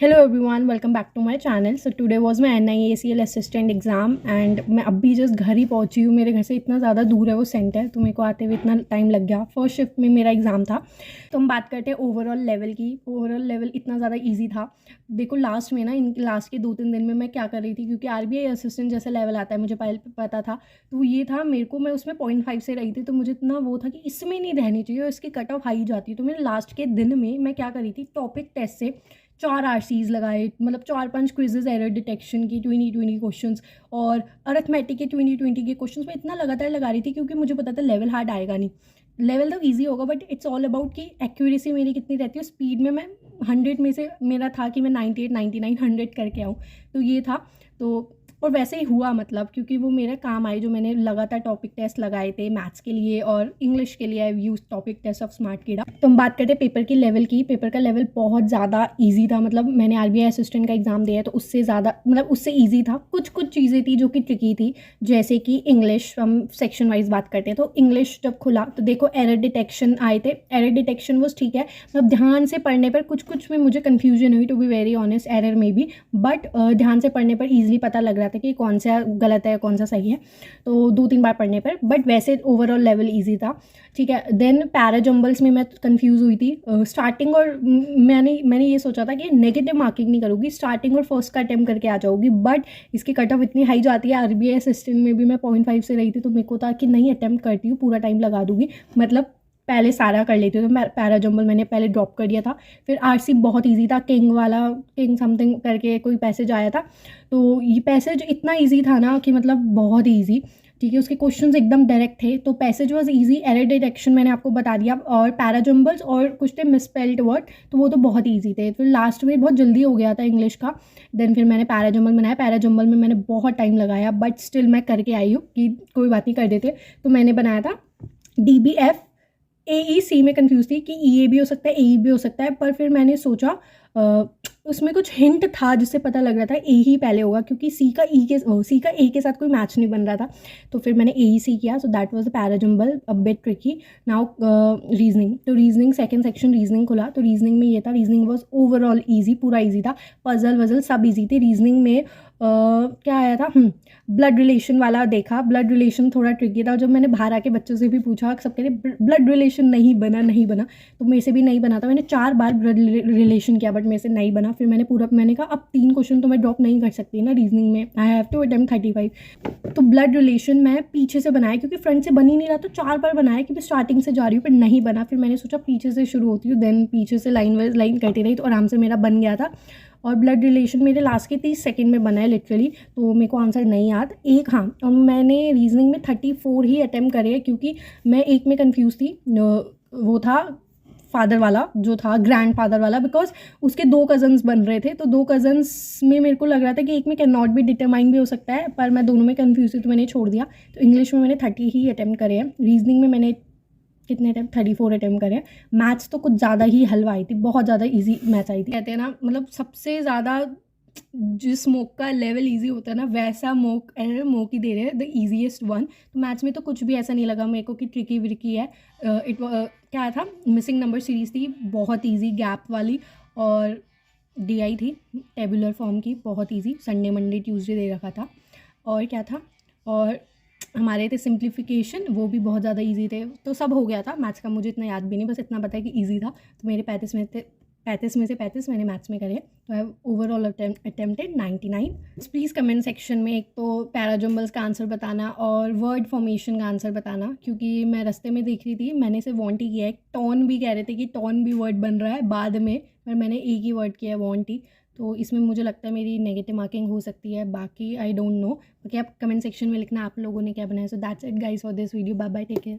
Hello everyone, welcome back to my channel. So today was my NIACL assistant exam and मैं अभी just घर ही पहुंची हूँ। मेरे घर से इतना ज़्यादा दूर है वो सेंटर, तो मेरे को आते हुए इतना टाइम लग गया। फर्स्ट शिफ्ट में मेरा एग्ज़ाम था। तो हम बात करते हैं ओवरऑल लेवल की। ओवरऑल लेवल इतना ज़्यादा ईजी था। देखो लास्ट में ना, इन लास्ट के 2-3 दिन में मैं क्या कर रही थी, क्योंकि RBI असिस्टेंट जैसा लेवल आता है मुझे पहले पता था, तो ये था मेरे को। मैं उसमें 0.5 से रही थी, तो मुझे इतना वो था कि इसमें नहीं रहनी चाहिए और इसकी कट ऑफ हाई जाती। तो मेरे लास्ट के दिन में मैं क्या कर रही थी, टॉपिक टेस्ट से 4 RCs लगाए, मतलब 4-5 क्विजेज एरर डिटेक्शन की 20-20 क्वेश्चंस और अर्थमेटिक के 20-20 के क्वेश्चंस मैं इतना लगातार लगा रही थी, क्योंकि मुझे पता था लेवल हार्ड आएगा नहीं। लेवल तो ईजी होगा, बट इट्स ऑल अबाउट कि एक्यूरेसी मेरी कितनी रहती है। स्पीड में मैं 100 में से मेरा था कि मैं 98, 99, 100 करके आऊँ, तो ये था। तो और वैसे ही हुआ, मतलब क्योंकि वो मेरे काम आए जो मैंने लगातार टॉपिक टेस्ट लगाए थे मैथ्स के लिए और इंग्लिश के लिए। I use topic test of smart कीड़ा। तो हम बात करते हैं पेपर की लेवल की। पेपर का लेवल बहुत ज़्यादा इजी था। मतलब मैंने RBI असिस्टेंट का एग्ज़ाम दिया है, तो उससे ज़्यादा, मतलब उससे इजी था। कुछ कुछ चीज़ें थी जो कि ट्रिकी थी, जैसे कि इंग्लिश। हम सेक्शन वाइज बात करते हैं, तो इंग्लिश जब खुला तो देखो एरर डिटेक्शन आए थे। एरर डिटेक्शन वो ठीक है, मतलब ध्यान से पढ़ने पर कुछ कुछ में मुझे कन्फ्यूजन हुई, to be very honest, error में भी। बट ध्यान से पढ़ने पर ईजिली पता लग रहा था कि कौन सा गलत है कौन सा सही है, तो 2-3 बार पढ़ने पर। बट वैसे ओवरऑल लेवल ईजी था, ठीक है। देन पैराजम्बल्स में मैं कंफ्यूज हुई थी स्टार्टिंग, और मैंने ये सोचा था कि नेगेटिव मार्किंग नहीं करूँगी, स्टार्टिंग और फर्स्ट का अटेम्प्ट करके आ जाऊँगी। बट इसकी कट ऑफ इतनी हाई जाती है। RBI असिस्टेंट में भी मैं 0.5 से रही थी, तो मेरे को था कि नहीं, अटेम्प्ट करती हूँ, पूरा टाइम लगा दूँगी, मतलब पहले सारा कर लेती हूँ। तो मैं पैराजम्बल मैंने पहले ड्रॉप कर दिया था। फिर RC बहुत ईजी था, किंग वाला, किंग समथिंग करके कोई पैसेज आया था। तो ये पैसेज इतना ईजी था ना कि मतलब बहुत ईजी, ठीक है। उसके क्वेश्चंस एकदम डायरेक्ट थे, तो passage was easy. Error detection मैंने आपको बता दिया, और पैराजम्बल्स और कुछ थे मिसस्पेल्ड वर्ड, तो वो तो बहुत इजी थे। फिर लास्ट में बहुत जल्दी हो गया था इंग्लिश का। देन फिर मैंने पैराजम्बल बनाया। पैराजम्बल में मैंने बहुत टाइम लगाया, बट स्टिल मैं करके आई हूँ कि कोई बात नहीं, कर देते। तो मैंने बनाया था DBF। AEC में कंफ्यूज थी कि EA भी हो सकता है, AE भी हो सकता है, पर फिर मैंने सोचा उसमें कुछ हिंट था जिससे पता लग रहा था A ही पहले होगा, क्योंकि C का A के साथ कोई मैच नहीं बन रहा था। तो फिर मैंने AEC किया। So that was parajumble, a bit tricky. Now reasoning. तो रीजनिंग सेकंड सेक्शन रीजनिंग खुला, तो रीजनिंग में ये था, रीजनिंग वाज ओवरऑल ईजी, पूरा ईजी था। पजल वजल सब ईजी थे। रीजनिंग में क्या आया था, ब्लड रिलेशन वाला देखा। ब्लड रिलेशन थोड़ा ट्रिकी था। जब मैंने बाहर आके बच्चों से भी पूछा, सब कह रहे ब्लड रिलेशन नहीं बना, नहीं बना। तो मेरे से भी नहीं बना था। मैंने 4 बार ब्लड रिलेशन किया, बट मेरे से नहीं बना। फिर मैंने कहा अब 3 क्वेश्चन तो मैं ड्रॉप नहीं कर सकती ना रीजनिंग में, आई हैव टू अटेम्प्ट 35। तो ब्लड रिलेशन मैं पीछे से बनाया, क्योंकि फ्रंट से बन ही नहीं रहा, तो 4 बार बनाया कि मैं स्टार्टिंग से जा रही हूँ, पर नहीं बना। फिर मैंने सोचा पीछे से शुरू होती हूँ, देन पीछे से लाइन वाइज लाइन करती रही, तो आराम से मेरा बन गया था। और ब्लड रिलेशन मेरे लास्ट के 30 सेकंड में बना है लिटरली, तो मेरे को आंसर नहीं याद। एक, हाँ, और मैंने रीजनिंग में 34 ही अटैम्प्ट करे हैं, क्योंकि मैं एक में कंफ्यूज थी। वो था फादर वाला, जो था ग्रैंड फादर वाला, बिकॉज उसके 2 कजन्स बन रहे थे। तो 2 कजन्स में मेरे को लग रहा था कि एक में कैन नॉट बी डिटरमाइन भी हो सकता है, पर मैं दोनों में कंफ्यूज थी, तो मैंने छोड़ दिया। तो इंग्लिश में मैंने 30 ही अटैम्प्ट करे हैं। रीजनिंग में मैंने कितने अटैम्प्ट, 34 अटैम्प्ट करे। मैथ्स तो कुछ ज़्यादा ही हलवा आई थी, बहुत ज़्यादा इजी मैथ्स आई थी। कहते हैं ना, मतलब सबसे ज़्यादा जिस मोक का लेवल इजी होता है ना, वैसा मोक ही दे रहे हैं, द इजीएस्ट वन। तो मैथ्स में तो कुछ भी ऐसा नहीं लगा मेरे को कि ट्रिकी विरिकी है। क्या था, मिसिंग नंबर सीरीज़ थी, बहुत ईजी, गैप वाली। और DI थी टेबुलर फॉर्म की, बहुत ईजी। संडे मंडे ट्यूसडे दे रखा था। और क्या था, और हमारे थे सिंप्लीफिकेशन, वो भी बहुत ज़्यादा इजी थे। तो सब हो गया था। मैथ्स का मुझे इतना याद भी नहीं, बस इतना पता है कि इजी था। तो मेरे 35 में से 35 मैंने मैथ्स में करे। तो I overall attempted 99। Please comment section में एक तो पैराजम्बल्स का आंसर बताना और वर्ड फॉर्मेशन का आंसर बताना, क्योंकि मैं रास्ते में देख रही थी, मैंने सिर्फ वॉन्ट ही किया है। टॉन भी कह रहे थे कि टॉन भी वर्ड बन रहा है बाद में, पर मैंने एक ही वर्ड किया है, वॉन्ट ही। तो इसमें मुझे लगता है मेरी नेगेटिव मार्किंग हो सकती है, बाकी आई डोंट नो। बाकी आप कमेंट सेक्शन में लिखना आप लोगों ने क्या बनाया। So that's it guys for this video. Bye bye, take care.